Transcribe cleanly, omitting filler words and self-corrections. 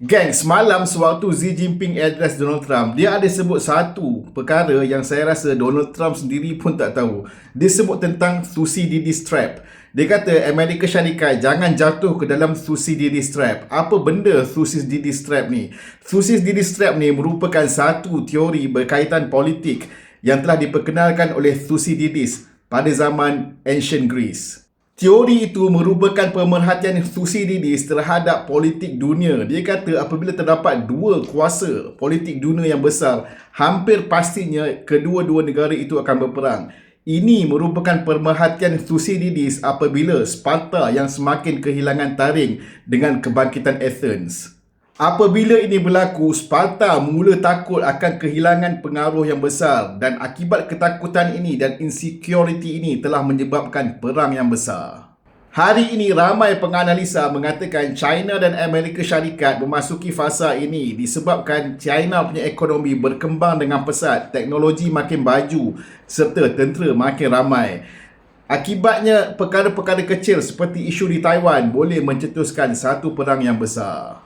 Gang, semalam sewaktu Xi Jinping address Donald Trump, dia ada sebut satu perkara yang saya rasa Donald Trump sendiri pun tak tahu. Dia sebut tentang Thucydides Trap. Dia kata Amerika Syarikat jangan jatuh ke dalam Thucydides Trap. Apa benda Thucydides Trap ni? Thucydides Trap ni merupakan satu teori berkaitan politik yang telah diperkenalkan oleh Thucydides pada zaman Ancient Greece. Teori itu merupakan pemerhatian Thucydides terhadap politik dunia. Dia kata apabila terdapat dua kuasa politik dunia yang besar, hampir pastinya kedua-dua negara itu akan berperang. Ini merupakan pemerhatian Thucydides apabila Sparta yang semakin kehilangan taring dengan kebangkitan Athens. Apabila ini berlaku, Sparta mula takut akan kehilangan pengaruh yang besar dan akibat ketakutan ini dan insecurity ini telah menyebabkan perang yang besar. Hari ini ramai penganalisa mengatakan China dan Amerika Syarikat memasuki fasa ini disebabkan China punya ekonomi berkembang dengan pesat, teknologi makin baju serta tentera makin ramai. Akibatnya perkara-perkara kecil seperti isu di Taiwan boleh mencetuskan satu perang yang besar.